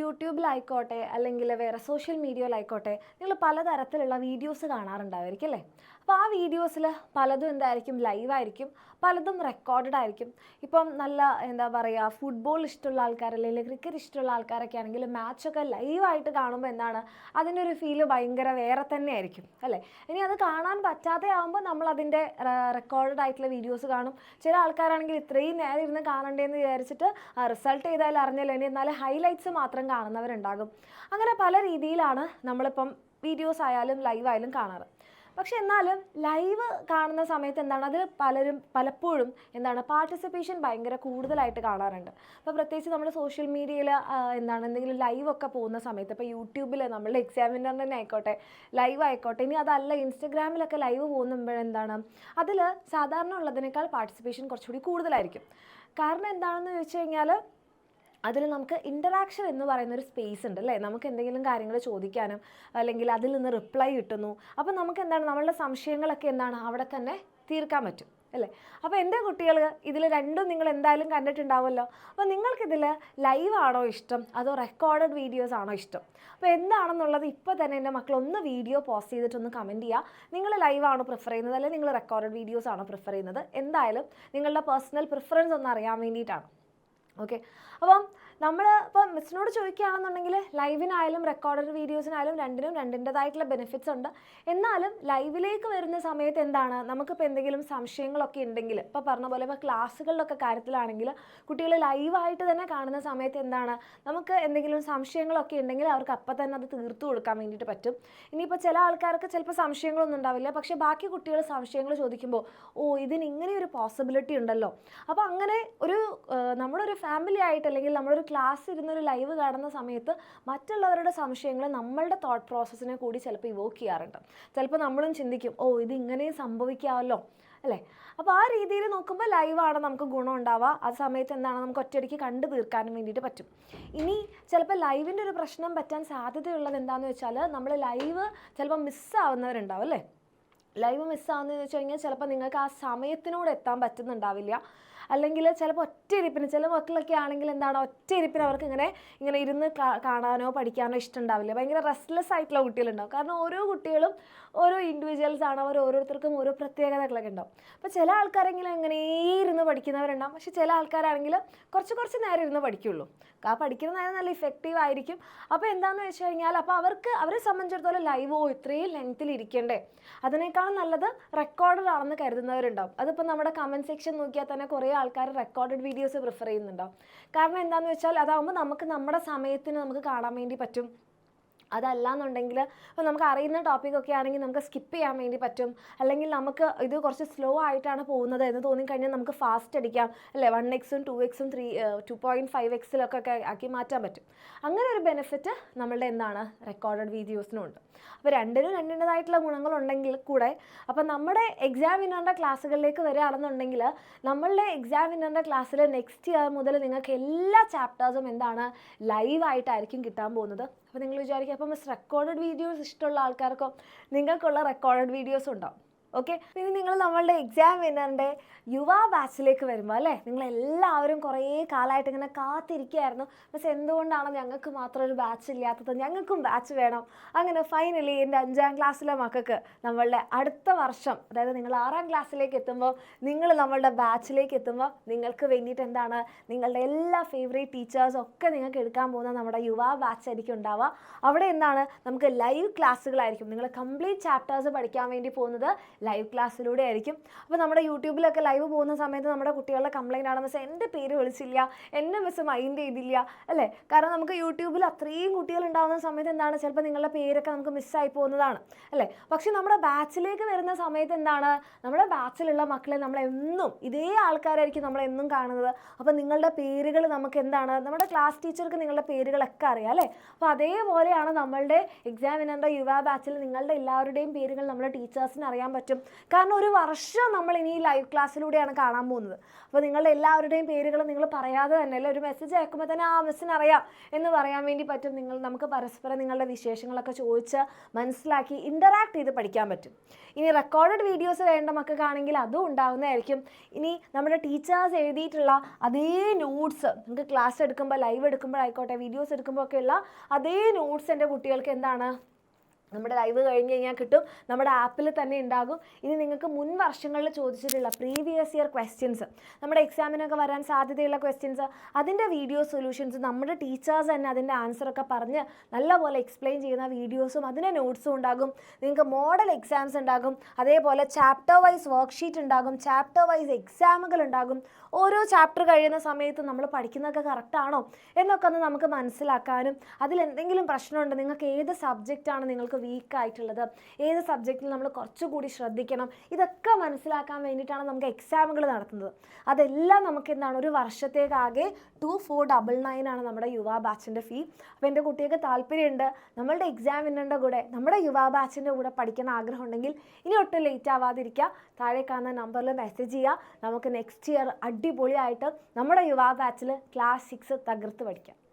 യൂട്യൂബിലായിക്കോട്ടെ അല്ലെങ്കിൽ വേറെ സോഷ്യൽ മീഡിയയിലായിക്കോട്ടെ നിങ്ങൾ പലതരത്തിലുള്ള വീഡിയോസ് കാണാറുണ്ടാവുമായിരിക്കും അല്ലേ? അപ്പോൾ ആ വീഡിയോസിൽ പലതും എന്തായിരിക്കും, ലൈവായിരിക്കും, പലതും റെക്കോർഡഡ് ആയിരിക്കും. ഇപ്പം നല്ല എന്താ പറയുക, ഫുട്ബോൾ ഇഷ്ടമുള്ള ആൾക്കാർ അല്ലെങ്കിൽ ക്രിക്കറ്റ് ഇഷ്ടമുള്ള ആൾക്കാരൊക്കെ ആണെങ്കിൽ മാച്ചൊക്കെ ലൈവായിട്ട് കാണുമ്പോൾ എന്താണ് അതിൻ്റെ ഒരു ഫീല് ഭയങ്കര വേറെ തന്നെ ആയിരിക്കും അല്ലേ? ഇനി അത് കാണാൻ പറ്റാതെ ആകുമ്പോൾ നമ്മൾ അതിൻ്റെ റെക്കോർഡഡ് ആയിട്ടുള്ള വീഡിയോസ് കാണും. ചില ആൾക്കാരാണെങ്കിൽ ഇത്രയും നേരം ഇരുന്ന് കാണണ്ടേന്ന് വിചാരിച്ചിട്ട് റിസൾട്ട് ചെയ്താൽ അറിഞ്ഞല്ലോ ഇനി എന്നാലും ഹൈലൈറ്റ്സ് മാത്രം കാണുന്നവരുണ്ടാകും. അങ്ങനെ പല രീതിയിലാണ് നമ്മളിപ്പം വീഡിയോസ് ആയാലും ലൈവായാലും കാണാറ്. പക്ഷെ എന്നാലും ലൈവ് കാണുന്ന സമയത്ത് എന്താണ് അതിൽ പലപ്പോഴും എന്താണ് പാർട്ടിസിപ്പേഷൻ ഭയങ്കര കൂടുതലായിട്ട് കാണാറുണ്ട്. അപ്പോൾ പ്രത്യേകിച്ച് നമ്മൾ സോഷ്യൽ മീഡിയയിൽ എന്താണ് എന്തെങ്കിലും ലൈവൊക്കെ പോകുന്ന സമയത്ത്, ഇപ്പോൾ യൂട്യൂബിൽ നമ്മളുടെ എക്സാമിനർ തന്നെ ആയിക്കോട്ടെ, ലൈവ് ആയിക്കോട്ടെ, ഇനി അതല്ല ഇൻസ്റ്റഗ്രാമിലൊക്കെ ലൈവ് പോകുമ്പോഴെന്താണ് അതിൽ സാധാരണ ഉള്ളതിനേക്കാൾ പാർട്ടിസിപ്പേഷൻ കുറച്ചുകൂടി കൂടുതലായിരിക്കും. കാരണം എന്താണെന്ന് ചോദിച്ചു കഴിഞ്ഞാൽ അതിൽ നമുക്ക് ഇൻ്ററാക്ഷൻ എന്ന് പറയുന്നൊരു സ്പേസ് ഉണ്ട് അല്ലേ? നമുക്ക് എന്തെങ്കിലും കാര്യങ്ങൾ ചോദിക്കാനും അല്ലെങ്കിൽ അതിൽ നിന്ന് റിപ്ലൈ കിട്ടുന്നു. അപ്പോൾ നമുക്ക് എന്താണ് നമ്മളുടെ സംശയങ്ങളൊക്കെ എന്താണ് അവിടെ തന്നെ തീർക്കാൻ പറ്റും അല്ലേ? അപ്പോൾ എൻ്റെ കുട്ടികൾ ഇതിൽ രണ്ടും നിങ്ങൾ എന്തായാലും കണ്ടിട്ടുണ്ടാവുമല്ലോ. അപ്പോൾ നിങ്ങൾക്കിതിൽ ലൈവ് ആണോ ഇഷ്ടം അതോ റെക്കോർഡഡ് വീഡിയോസ് ആണോ ഇഷ്ടം? അപ്പോൾ എന്താണെന്നുള്ളത് ഇപ്പോൾ തന്നെ എൻ്റെ മക്കൾ ഒന്ന് വീഡിയോ പോസ്റ്റ് ചെയ്തിട്ടൊന്ന് കമൻറ്റ് ചെയ്യുക. നിങ്ങൾ ലൈവ് ആണോ പ്രിഫർ ചെയ്യുന്നത് അല്ലെങ്കിൽ നിങ്ങൾ റെക്കോർഡഡ് വീഡിയോസ് ആണോ പ്രിഫർ ചെയ്യുന്നത്? എന്തായാലും നിങ്ങളുടെ പേഴ്സണൽ പ്രിഫറൻസ് ഒന്ന് അറിയാൻ വേണ്ടിയിട്ടാണ്. ഓക്കെ, അപ്പം നമ്മൾ ഇപ്പം മിസ്സിനോട് ചോദിക്കുകയാണെന്നുണ്ടെങ്കിൽ ലൈവിനായാലും റെക്കോർഡഡ് വീഡിയോസിനായാലും രണ്ടിനും രണ്ടിൻ്റെതായിട്ടുള്ള ബെനിഫിറ്റ്സ് ഉണ്ട്. എന്നാലും ലൈവിലേക്ക് വരുന്ന സമയത്ത് എന്താണ് നമുക്കിപ്പോൾ എന്തെങ്കിലും സംശയങ്ങളൊക്കെ ഉണ്ടെങ്കിൽ, ഇപ്പോൾ പറഞ്ഞ പോലെ ഇപ്പോൾ ക്ലാസ്സുകളിലൊക്കെ കാര്യത്തിലാണെങ്കിൽ കുട്ടികൾ ലൈവായിട്ട് തന്നെ കാണുന്ന സമയത്ത് എന്താണ് നമുക്ക് എന്തെങ്കിലും സംശയങ്ങളൊക്കെ ഉണ്ടെങ്കിൽ അവർക്ക് അപ്പം തന്നെ അത് തീർത്തു കൊടുക്കാൻ വേണ്ടിയിട്ട് പറ്റും. ഇനിയിപ്പോൾ ചില ആൾക്കാർക്ക് ചിലപ്പോൾ സംശയങ്ങളൊന്നും ഉണ്ടാവില്ല, പക്ഷേ ബാക്കി കുട്ടികൾ സംശയങ്ങൾ ചോദിക്കുമ്പോൾ ഇതിന് ഇങ്ങനെ ഒരു പോസിബിലിറ്റി ഉണ്ടല്ലോ. അപ്പോൾ അങ്ങനെ ഒരു നമ്മുടെ ഒരു ഫാമിലി ആയിട്ട് അല്ലെങ്കിൽ നമ്മളൊരു ക്ലാസ് ഇരുന്നൊരു ലൈവ് കാണുന്ന സമയത്ത് മറ്റുള്ളവരുടെ സംശയങ്ങൾ നമ്മളുടെ തോട്ട് പ്രോസസ്സിനെ കൂടി ചിലപ്പോൾ ഇവോക്ക് ചെയ്യാറുണ്ട്. ചിലപ്പോൾ നമ്മളും ചിന്തിക്കും ഇത് ഇങ്ങനെയും സംഭവിക്കാമല്ലോ അല്ലേ? അപ്പോൾ ആ രീതിയിൽ നോക്കുമ്പോൾ ലൈവാണ് നമുക്ക് ഗുണം ഉണ്ടാവുക. ആ സമയത്ത് എന്താണ് നമുക്ക് ഒറ്റയടിക്ക് കണ്ടു തീർക്കാനും വേണ്ടിയിട്ട് പറ്റും. ഇനി ചിലപ്പോൾ ലൈവിൻ്റെ ഒരു പ്രശ്നം പറ്റാൻ സാധ്യതയുള്ളത് എന്താണെന്ന് വെച്ചാൽ നമ്മൾ ലൈവ് ചിലപ്പോൾ മിസ്സാവുന്നവരുണ്ടാവും അല്ലേ? ലൈവ് മിസ്സാവുന്നതെന്ന് വെച്ച് കഴിഞ്ഞാൽ ചിലപ്പോൾ നിങ്ങൾക്ക് ആ സമയത്തിനോട് എത്താൻ പറ്റുന്നുണ്ടാവില്ല. അല്ലെങ്കിൽ ചിലപ്പോൾ ഒറ്റയിരിപ്പിന് ചില മക്കളൊക്കെ ആണെങ്കിൽ എന്താണ് ഒറ്റയിരിപ്പിന് അവർക്ക് ഇങ്ങനെ ഇരുന്ന് കാണാനോ പഠിക്കാനോ ഇഷ്ടമുണ്ടാവില്ല. ഭയങ്കര റെസ്റ്റ്ലെസ് ആയിട്ടുള്ള കുട്ടികളുണ്ടാവും. കാരണം ഓരോ കുട്ടികളും ഓരോ ഇൻഡിവിജ്വൽസ് ആണ്, ഓരോരുത്തർക്കും ഓരോ പ്രത്യേകതകളൊക്കെ ഉണ്ടാവും. അപ്പോൾ ചില ആൾക്കാരെങ്കിലും എങ്ങനെ ഇരുന്ന് പഠിക്കുന്നവരുണ്ടാവും, പക്ഷെ ചില ആൾക്കാരാണെങ്കിൽ കുറച്ച് നേരം ഇരുന്ന് പഠിക്കുള്ളൂ. ആ പഠിക്കുന്ന നേരം നല്ല ഇഫക്റ്റീവ് ആയിരിക്കും. അപ്പോൾ എന്താണെന്ന് വെച്ച് കഴിഞ്ഞാൽ അപ്പോൾ അവരെ സംബന്ധിച്ചിടത്തോളം ലൈവോ ഇത്രയും ലെങ്ത്തിൽ ഇരിക്കേണ്ടേ, അതിനേക്കാളും നല്ലത് റെക്കോർഡഡ് ആണെന്ന് കരുതുന്നവരുണ്ടാവും. അതിപ്പോൾ നമ്മുടെ കമൻറ്റ് സെക്ഷൻ നോക്കിയാൽ തന്നെ കുറേ ആൾക്കാർ റെക്കോർഡഡ് വീഡിയോസ് പ്രിഫർ ചെയ്യുന്നുണ്ടാവും. കാരണം എന്താണെന്ന് വെച്ചാൽ അതാകുമ്പോൾ നമുക്ക് നമ്മുടെ സമയത്തിന് നമുക്ക് കാണാൻ വേണ്ടി പറ്റും. അതല്ലാന്നുണ്ടെങ്കിൽ ഇപ്പോൾ നമുക്ക് അറിയുന്ന ടോപ്പിക്കൊക്കെ ആണെങ്കിൽ നമുക്ക് സ്കിപ്പ് ചെയ്യാൻ വേണ്ടി പറ്റും. അല്ലെങ്കിൽ നമുക്ക് ഇത് കുറച്ച് സ്ലോ ആയിട്ടാണ് പോകുന്നത് എന്ന് തോന്നിക്കഴിഞ്ഞാൽ നമുക്ക് ഫാസ്റ്റ് അടിക്കാം അല്ലേ? 1x 2x 2.5x ആക്കി മാറ്റാൻ പറ്റും. അങ്ങനെ ഒരു ബെനിഫിറ്റ് നമ്മളുടെ എന്താണ് റെക്കോർഡഡ് വീഡിയോസിനുണ്ട്. അപ്പോൾ രണ്ടിനും രണ്ടിൻ്റെതായിട്ടുള്ള ഗുണങ്ങളുണ്ടെങ്കിൽ കൂടെ അപ്പോൾ നമ്മുടെ എക്സാമിനറിൻ്റെ ക്ലാസ്സുകളിലേക്ക് വരികയാണെന്നുണ്ടെങ്കിൽ നമ്മളുടെ എക്സാമിനറിൻ്റെ ക്ലാസ്സിൽ നെക്സ്റ്റ് ഇയർ മുതൽ നിങ്ങൾക്ക് എല്ലാ ചാപ്റ്റേഴ്സും എന്താണ് ലൈവായിട്ടായിരിക്കും കിട്ടാൻ പോകുന്നത്. അപ്പോൾ നിങ്ങൾ വിചാരിക്കുക അപ്പോൾ മിസ് റെക്കോർഡഡ് വീഡിയോസ് ഇഷ്ടമുള്ള ആൾക്കാർക്കോ നിങ്ങൾക്കുള്ള റെക്കോർഡഡ് വീഡിയോസ് ഉണ്ടാവും. ഓക്കെ, ഇനി നിങ്ങൾ നമ്മളുടെ എക്സാമിനറിൻ്റെ യുവ ബാച്ചിലേക്ക് വരുമ്പോൾ അല്ലേ, നിങ്ങളെല്ലാവരും കുറേ കാലമായിട്ട് ഇങ്ങനെ കാത്തിരിക്കുകയായിരുന്നു മിസ് എന്തുകൊണ്ടാണ് ഞങ്ങൾക്ക് മാത്രം ഒരു ബാച്ച് ഇല്ലാത്തത്, ഞങ്ങൾക്കും ബാച്ച് വേണം. അങ്ങനെ ഫൈനലി എൻ്റെ 5ാം ക്ലാസ്സിലെ മക്കൾക്ക് നമ്മളുടെ അടുത്ത വർഷം, അതായത് നിങ്ങൾ 6ാം ക്ലാസ്സിലേക്ക് എത്തുമ്പോൾ നിങ്ങൾ നമ്മളുടെ ബാച്ചിലേക്ക് എത്തുമ്പോൾ നിങ്ങൾക്ക് വേണ്ടിയിട്ട് എന്താണ് നിങ്ങളുടെ എല്ലാ ഫേവറേറ്റ് ടീച്ചേഴ്സും ഒക്കെ നിങ്ങൾക്ക് എടുക്കാൻ പോകുന്ന നമ്മുടെ യുവ ബാച്ച് ആയിരിക്കും ഉണ്ടാവുക. അവിടെ എന്താണ് നമുക്ക് ലൈവ് ക്ലാസ്സുകളായിരിക്കും. നിങ്ങൾ കംപ്ലീറ്റ് ചാപ്റ്റേഴ്സ് പഠിക്കാൻ വേണ്ടി പോകുന്നത് ലൈവ് ക്ലാസ്സിലൂടെ ആയിരിക്കും. അപ്പോൾ നമ്മുടെ യൂട്യൂബിലൊക്കെ ലൈവ് പോകുന്ന സമയത്ത് നമ്മുടെ കുട്ടികളുടെ കംപ്ലൈൻ്റ് ആണ് മിസ് എൻ്റെ പേര് വിളിച്ചില്ല, എന്നെ മിസ് മൈൻഡ് ചെയ്തില്ല അല്ലേ? കാരണം നമുക്ക് യൂട്യൂബിൽ അത്രയും കുട്ടികൾ ഉണ്ടാകുന്ന സമയത്ത് എന്താണ് ചിലപ്പോൾ നിങ്ങളുടെ പേരൊക്കെ നമുക്ക് മിസ്സായി പോകുന്നതാണ് അല്ലേ? പക്ഷെ നമ്മുടെ ബാച്ചിലേക്ക് വരുന്ന സമയത്ത് എന്താണ് നമ്മുടെ ബാച്ചിലുള്ള മക്കളെ നമ്മളെന്നും ഇതേ ആൾക്കാരായിരിക്കും നമ്മളെന്നും കാണുന്നത്. അപ്പോൾ നിങ്ങളുടെ പേരുകൾ നമുക്ക് എന്താണ് നമ്മുടെ ക്ലാസ് ടീച്ചർക്ക് നിങ്ങളുടെ പേരുകളൊക്കെ അറിയാം അല്ലേ? അപ്പോൾ അതേപോലെയാണ് നമ്മളുടെ എക്സാമിനറിൻ്റെ യുവ ബാച്ചിൽ നിങ്ങളുടെ എല്ലാവരുടെയും പേരുകൾ നമ്മുടെ ടീച്ചേഴ്സിന് അറിയാൻ പറ്റും. പറ്റും. കാരണം ഒരു വർഷം നമ്മൾ ഇനി ലൈവ് ക്ലാസ്സിലൂടെയാണ് കാണാൻ പോകുന്നത്. അപ്പോൾ നിങ്ങളുടെ എല്ലാവരുടെയും പേരുകൾ നിങ്ങൾ പറയാതെ തന്നെ അല്ലേ, ഒരു മെസ്സേജ് അയക്കുമ്പോൾ തന്നെ ആ മിസ്സിന് അറിയാം എന്ന് പറയാൻ വേണ്ടി പറ്റും. നമുക്ക് പരസ്പരം നിങ്ങളുടെ വിശേഷങ്ങളൊക്കെ ചോദിച്ച് മനസ്സിലാക്കി ഇൻ്ററാക്ട് ചെയ്ത് പഠിക്കാൻ പറ്റും. ഇനി റെക്കോർഡഡ് വീഡിയോസ് വേണ്ട മക്കൾക്കാണെങ്കിൽ അതും ഉണ്ടാവുന്നതായിരിക്കും. ഇനി നമ്മുടെ ടീച്ചേഴ്സ് എഴുതിയിട്ടുള്ള അതേ നോട്ട്സ് നിങ്ങൾക്ക് ക്ലാസ് എടുക്കുമ്പോൾ, ലൈവ് എടുക്കുമ്പോഴായിക്കോട്ടെ, വീഡിയോസ് എടുക്കുമ്പോഴൊക്കെയുള്ള അതേ നോട്ട്സ് എൻ്റെ കുട്ടികൾക്ക് എന്താണ് നമ്മുടെ ലൈവ് കഴിഞ്ഞ് കഴിഞ്ഞാൽ കിട്ടും, നമ്മുടെ ആപ്പിൽ തന്നെ ഉണ്ടാകും. ഇനി നിങ്ങൾക്ക് മുൻ വർഷങ്ങളിൽ ചോദിച്ചിട്ടുള്ള പ്രീവിയസ് ഇയർ ക്വസ്റ്റ്യൻസ്, നമ്മുടെ എക്സാമിനൊക്കെ വരാൻ സാധ്യതയുള്ള ക്വസ്റ്റ്യൻസ്, അതിൻ്റെ വീഡിയോ സൊല്യൂഷൻസ് നമ്മുടെ ടീച്ചേഴ്സ് തന്നെ അതിൻ്റെ ആൻസറൊക്കെ പറഞ്ഞ് നല്ലപോലെ എക്സ്പ്ലെയിൻ ചെയ്യുന്ന വീഡിയോസും അതിൻ്റെ നോട്ട്സും ഉണ്ടാകും. നിങ്ങൾക്ക് മോഡൽ എക്സാംസ് ഉണ്ടാകും, അതേപോലെ ചാപ്റ്റർ വൈസ് വർക്ക്ഷീറ്റ് ഉണ്ടാകും, ചാപ്റ്റർ വൈസ് എക്സാമുകൾ ഉണ്ടാകും. ഓരോ ചാപ്റ്റർ കഴിയുന്ന സമയത്ത് നമ്മൾ പഠിക്കുന്നതൊക്കെ കറക്റ്റാണോ എന്നൊക്കെ ഒന്ന് നമുക്ക് മനസ്സിലാക്കാനും, അതിലെന്തെങ്കിലും പ്രശ്നമുണ്ട്, നിങ്ങൾക്ക് ഏത് സബ്ജക്റ്റാണ് നിങ്ങൾക്ക് വീക്കായിട്ടുള്ളത്, ഏത് സബ്ജക്റ്റിൽ നമ്മൾ കുറച്ചുകൂടി ശ്രദ്ധിക്കണം, ഇതൊക്കെ മനസ്സിലാക്കാൻ വേണ്ടിയിട്ടാണ് നമുക്ക് എക്സാമുകൾ നടത്തുന്നത്. അതെല്ലാം നമുക്ക് എന്താണ് ഒരു വർഷത്തേക്കാകെ 2499 ആണ് നമ്മുടെ യുവ ബാച്ചിൻ്റെ ഫീ. അപ്പോൾ എൻ്റെ കുട്ടികൾക്ക് താല്പര്യമുണ്ട് നമ്മളുടെ എക്സാമിൻ്റെ കൂടെ നമ്മുടെ യുവ ബാച്ചിൻ്റെ കൂടെ പഠിക്കാൻ ആഗ്രഹം ഉണ്ടെങ്കിൽ ഇനി ഒട്ടും ലേറ്റ് ആവാതിരിക്കുക, താഴെ കാണുന്ന നമ്പറിൽ മെസ്സേജ് ചെയ്യുക. നമുക്ക് നെക്സ്റ്റ് ഇയർ അടിപൊളിയായിട്ട് നമ്മുടെ യുവ ബാച്ചിൽ ക്ലാസ് 6 തകർത്ത് പഠിക്കാം.